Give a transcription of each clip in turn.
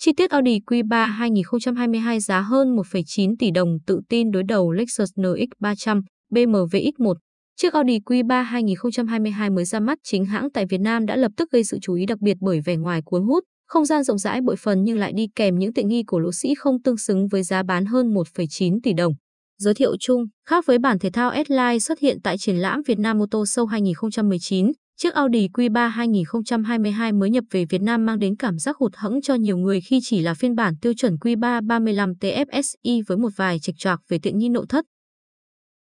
Chi tiết Audi Q3 2022 giá hơn 1,9 tỷ đồng tự tin đối đầu Lexus NX300, BMW X1. Chiếc Audi Q3 2022 mới ra mắt chính hãng tại Việt Nam đã lập tức gây sự chú ý đặc biệt bởi vẻ ngoài cuốn hút, không gian rộng rãi bội phần nhưng lại đi kèm những tiện nghi cổ lỗ sĩ không tương xứng với giá bán hơn 1,9 tỷ đồng. Giới thiệu chung, khác với bản thể thao S-Line xuất hiện tại triển lãm Việt Nam Motor Show 2019, chiếc Audi Q3 2022 mới nhập về Việt Nam mang đến cảm giác hụt hẫng cho nhiều người khi chỉ là phiên bản tiêu chuẩn Q3 35 TFSI với một vài chệch choạc về tiện nghi nội thất.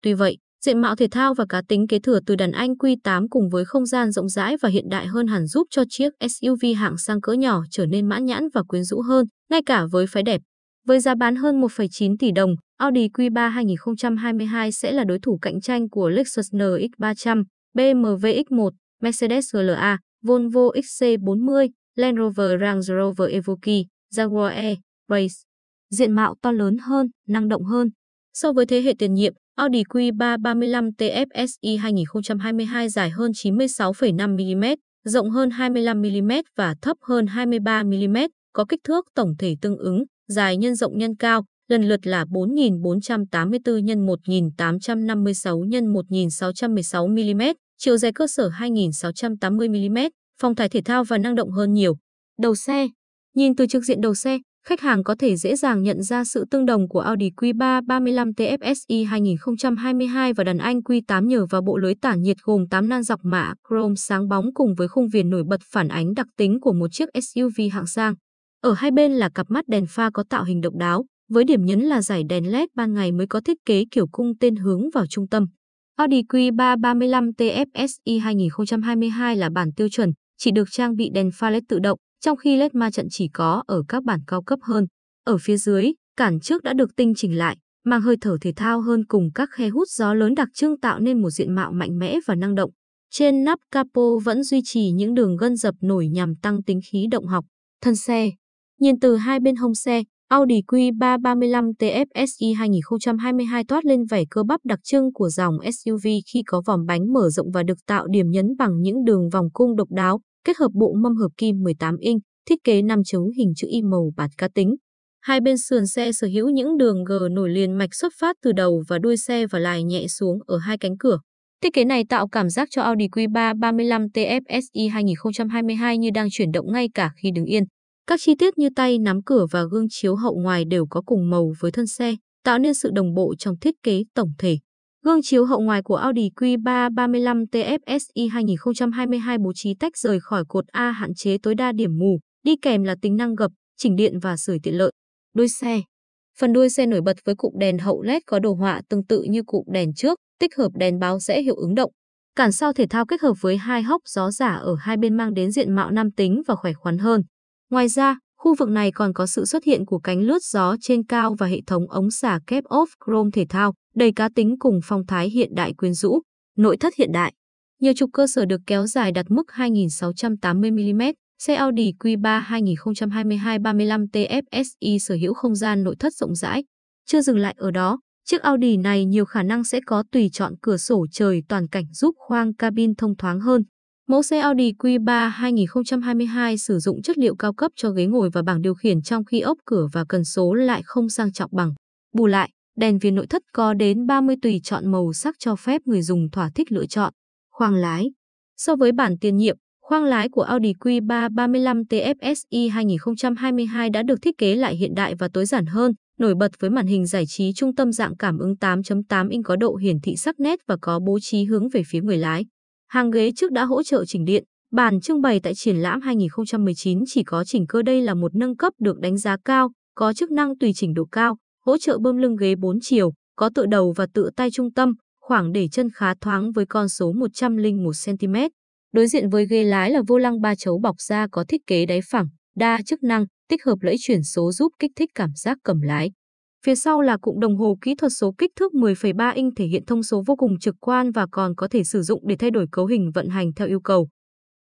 Tuy vậy, diện mạo thể thao và cá tính kế thừa từ đàn anh Q8 cùng với không gian rộng rãi và hiện đại hơn hẳn giúp cho chiếc SUV hạng sang cỡ nhỏ trở nên mãn nhãn và quyến rũ hơn, ngay cả với phái đẹp. Với giá bán hơn 1,9 tỷ đồng, Audi Q3 2022 sẽ là đối thủ cạnh tranh của Lexus NX300, BMW X1, Mercedes GLA, Volvo XC40, Land Rover Range Rover Evoque, Jaguar E-Pace. Diện mạo to lớn hơn, năng động hơn. So với thế hệ tiền nhiệm, Audi Q3 35 TFSI 2022 dài hơn 96,5 mm, rộng hơn 25 mm và thấp hơn 23 mm, có kích thước tổng thể tương ứng, dài nhân rộng nhân cao, lần lượt là 4.484 x 1.856 x 1.616 mm, chiều dài cơ sở 2.680 mm, phong thái thể thao và năng động hơn nhiều. Đầu xe. Nhìn từ trực diện đầu xe, khách hàng có thể dễ dàng nhận ra sự tương đồng của Audi Q3 35 TFSI 2022 và đàn anh Q8 nhờ vào bộ lưới tản nhiệt gồm 8 nan dọc mạ chrome sáng bóng cùng với khung viền nổi bật phản ánh đặc tính của một chiếc SUV hạng sang. Ở hai bên là cặp mắt đèn pha có tạo hình độc đáo, với điểm nhấn là dải đèn LED ban ngày mới có thiết kế kiểu cung tên hướng vào trung tâm. Audi Q3 35 TFSI 2022 là bản tiêu chuẩn, chỉ được trang bị đèn pha LED tự động, trong khi LED ma trận chỉ có ở các bản cao cấp hơn. Ở phía dưới, cản trước đã được tinh chỉnh lại, mang hơi thở thể thao hơn cùng các khe hút gió lớn đặc trưng tạo nên một diện mạo mạnh mẽ và năng động. Trên nắp capo vẫn duy trì những đường gân dập nổi nhằm tăng tính khí động học. Thân xe. Nhìn từ hai bên hông xe, Audi Q3 35 TFSI 2022 toát lên vẻ cơ bắp đặc trưng của dòng SUV khi có vòm bánh mở rộng và được tạo điểm nhấn bằng những đường vòng cung độc đáo, kết hợp bộ mâm hợp kim 18 inch, thiết kế 5 chấu hình chữ Y màu bạc cá tính. Hai bên sườn xe sở hữu những đường gờ nổi liền mạch xuất phát từ đầu và đuôi xe và lài nhẹ xuống ở hai cánh cửa. Thiết kế này tạo cảm giác cho Audi Q3 35 TFSI 2022 như đang chuyển động ngay cả khi đứng yên. Các chi tiết như tay nắm cửa và gương chiếu hậu ngoài đều có cùng màu với thân xe, tạo nên sự đồng bộ trong thiết kế tổng thể. Gương chiếu hậu ngoài của Audi Q3 35 TFSI 2022 bố trí tách rời khỏi cột A hạn chế tối đa điểm mù, đi kèm là tính năng gập, chỉnh điện và sưởi tiện lợi. Đuôi xe. Phần đuôi xe nổi bật với cụm đèn hậu LED có đồ họa tương tự như cụm đèn trước, tích hợp đèn báo rẽ hiệu ứng động. Cản sau thể thao kết hợp với hai hốc gió giả ở hai bên mang đến diện mạo nam tính và khỏe khoắn hơn. Ngoài ra, khu vực này còn có sự xuất hiện của cánh lướt gió trên cao và hệ thống ống xả kép off chrome thể thao, đầy cá tính cùng phong thái hiện đại quyến rũ. Nội thất hiện đại. Nhiều trục cơ sở được kéo dài đạt mức 2.680 mm. Xe Audi Q3 2022 35 TFSI sở hữu không gian nội thất rộng rãi. Chưa dừng lại ở đó, chiếc Audi này nhiều khả năng sẽ có tùy chọn cửa sổ trời toàn cảnh giúp khoang cabin thông thoáng hơn. Mẫu xe Audi Q3 2022 sử dụng chất liệu cao cấp cho ghế ngồi và bảng điều khiển trong khi ốp cửa và cần số lại không sang trọng bằng. Bù lại, đèn viền nội thất có đến 30 tùy chọn màu sắc cho phép người dùng thỏa thích lựa chọn. Khoang lái. So với bản tiền nhiệm, khoang lái của Audi Q3 35 TFSI 2022 đã được thiết kế lại hiện đại và tối giản hơn, nổi bật với màn hình giải trí trung tâm dạng cảm ứng 8.8 inch có độ hiển thị sắc nét và có bố trí hướng về phía người lái. Hàng ghế trước đã hỗ trợ chỉnh điện. Bản trưng bày tại triển lãm 2019 chỉ có chỉnh cơ đây là một nâng cấp được đánh giá cao, có chức năng tùy chỉnh độ cao, hỗ trợ bơm lưng ghế 4 chiều, có tựa đầu và tựa tay trung tâm, khoảng để chân khá thoáng với con số 101 cm. Đối diện với ghế lái là vô lăng 3 chấu bọc da có thiết kế đáy phẳng, đa chức năng, tích hợp lẫy chuyển số giúp kích thích cảm giác cầm lái. Phía sau là cụm đồng hồ kỹ thuật số kích thước 10,3 inch thể hiện thông số vô cùng trực quan và còn có thể sử dụng để thay đổi cấu hình vận hành theo yêu cầu.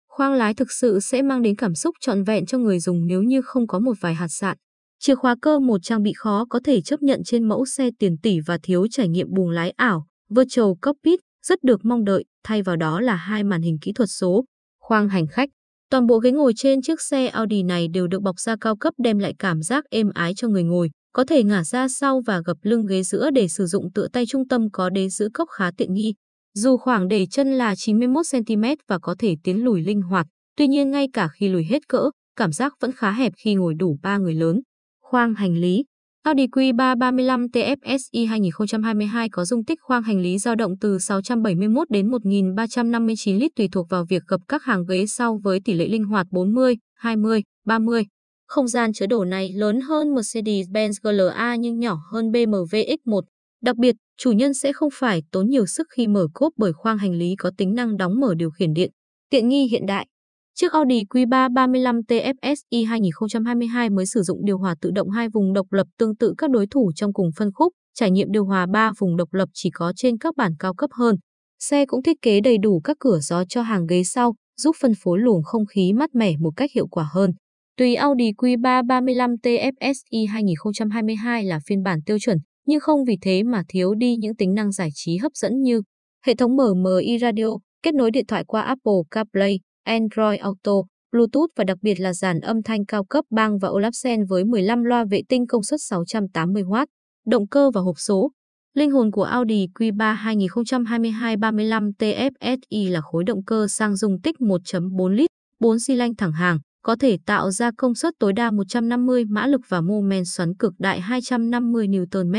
Khoang lái thực sự sẽ mang đến cảm xúc trọn vẹn cho người dùng nếu như không có một vài hạt sạn. Chìa khóa cơ một trang bị khó có thể chấp nhận trên mẫu xe tiền tỷ và thiếu trải nghiệm buồng lái ảo, Virtual Cockpit, rất được mong đợi, thay vào đó là hai màn hình kỹ thuật số. Khoang hành khách. Toàn bộ ghế ngồi trên chiếc xe Audi này đều được bọc da cao cấp đem lại cảm giác êm ái cho người ngồi, có thể ngả ra sau và gập lưng ghế giữa để sử dụng tựa tay trung tâm có đế giữ cốc khá tiện nghi. Dù khoảng để chân là 91 cm và có thể tiến lùi linh hoạt, tuy nhiên ngay cả khi lùi hết cỡ, cảm giác vẫn khá hẹp khi ngồi đủ 3 người lớn. Khoang hành lý Audi Q3 35 TFSI 2022 có dung tích khoang hành lý dao động từ 671 đến 1.359 lít tùy thuộc vào việc gập các hàng ghế sau với tỷ lệ linh hoạt 40, 20, 30. Không gian chứa đồ này lớn hơn Mercedes-Benz GLA nhưng nhỏ hơn BMW X1. Đặc biệt, chủ nhân sẽ không phải tốn nhiều sức khi mở cốp bởi khoang hành lý có tính năng đóng mở điều khiển điện, tiện nghi hiện đại. Chiếc Audi Q3 35 TFSI 2022 mới sử dụng điều hòa tự động 2 vùng độc lập tương tự các đối thủ trong cùng phân khúc, trải nghiệm điều hòa 3 vùng độc lập chỉ có trên các bản cao cấp hơn. Xe cũng thiết kế đầy đủ các cửa gió cho hàng ghế sau, giúp phân phối luồng không khí mát mẻ một cách hiệu quả hơn. Tuy Audi Q3 35 TFSI 2022 là phiên bản tiêu chuẩn, nhưng không vì thế mà thiếu đi những tính năng giải trí hấp dẫn như hệ thống MMI Radio, kết nối điện thoại qua Apple CarPlay, Android Auto, Bluetooth và đặc biệt là dàn âm thanh cao cấp Bang và Olufsen với 15 loa vệ tinh công suất 680W, động cơ và hộp số. Linh hồn của Audi Q3 2022 35 TFSI là khối động cơ xăng dung tích 1.4 lít, 4 xi lanh thẳng hàng, có thể tạo ra công suất tối đa 150 mã lực và mô men xoắn cực đại 250 Nm.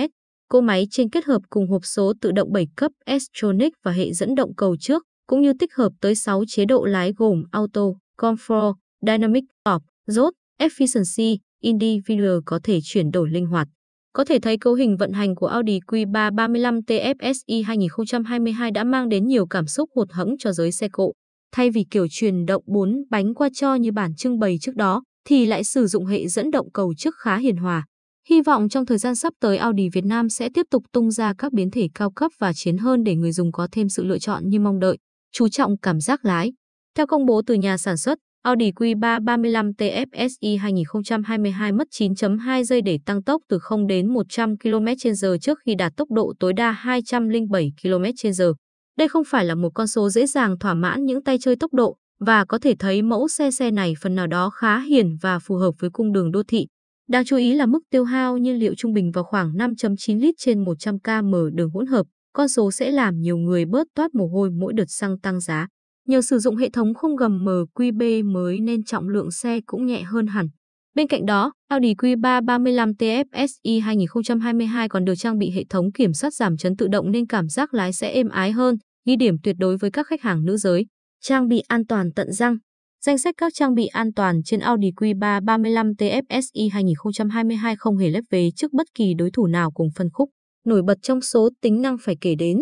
Cỗ máy trên kết hợp cùng hộp số tự động 7 cấp S-Tronic và hệ dẫn động cầu trước, cũng như tích hợp tới 6 chế độ lái gồm Auto, Comfort, Dynamic, Off, Road, Efficiency, Individual có thể chuyển đổi linh hoạt. Có thể thấy cấu hình vận hành của Audi Q3 35 TFSI 2022 đã mang đến nhiều cảm xúc hụt hẫng cho giới xe cộ. Thay vì kiểu truyền động 4 bánh qua cho như bản trưng bày trước đó, thì lại sử dụng hệ dẫn động cầu trước khá hiền hòa. Hy vọng trong thời gian sắp tới Audi Việt Nam sẽ tiếp tục tung ra các biến thể cao cấp và chiến hơn để người dùng có thêm sự lựa chọn như mong đợi. Chú trọng cảm giác lái. Theo công bố từ nhà sản xuất, Audi Q3 35 TFSI 2022 mất 9.2 giây để tăng tốc từ 0 đến 100 km/h trước khi đạt tốc độ tối đa 207 km/h. Đây không phải là một con số dễ dàng thỏa mãn những tay chơi tốc độ, và có thể thấy mẫu xe này phần nào đó khá hiền và phù hợp với cung đường đô thị. Đáng chú ý là mức tiêu hao nhiên liệu trung bình vào khoảng 5.9 lít trên 100 km đường hỗn hợp. Con số sẽ làm nhiều người bớt toát mồ hôi mỗi đợt xăng tăng giá. Nhờ sử dụng hệ thống không gầm MQB mới nên trọng lượng xe cũng nhẹ hơn hẳn. Bên cạnh đó, Audi Q3 35 TFSI 2022 còn được trang bị hệ thống kiểm soát giảm chấn tự động nên cảm giác lái sẽ êm ái hơn, ghi điểm tuyệt đối với các khách hàng nữ giới. Trang bị an toàn tận răng. Danh sách các trang bị an toàn trên Audi Q3 35 TFSI 2022 không hề lép vế trước bất kỳ đối thủ nào cùng phân khúc. Nổi bật trong số tính năng phải kể đến: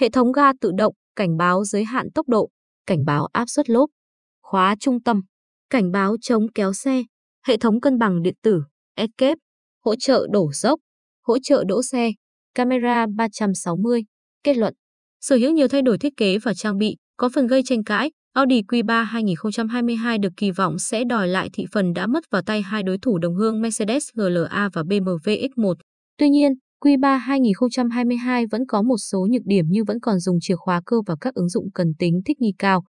hệ thống ga tự động, cảnh báo giới hạn tốc độ, cảnh báo áp suất lốp, khóa trung tâm, cảnh báo chống kéo xe, hệ thống cân bằng điện tử, Escape, hỗ trợ đổ dốc, hỗ trợ đỗ xe, camera 360. Kết luận: sở hữu nhiều thay đổi thiết kế và trang bị, có phần gây tranh cãi, Audi Q3 2022 được kỳ vọng sẽ đòi lại thị phần đã mất vào tay hai đối thủ đồng hương Mercedes GLA và BMW X1. Tuy nhiên, Q3 2022 vẫn có một số nhược điểm như vẫn còn dùng chìa khóa cơ và các ứng dụng cần tính thích nghi cao.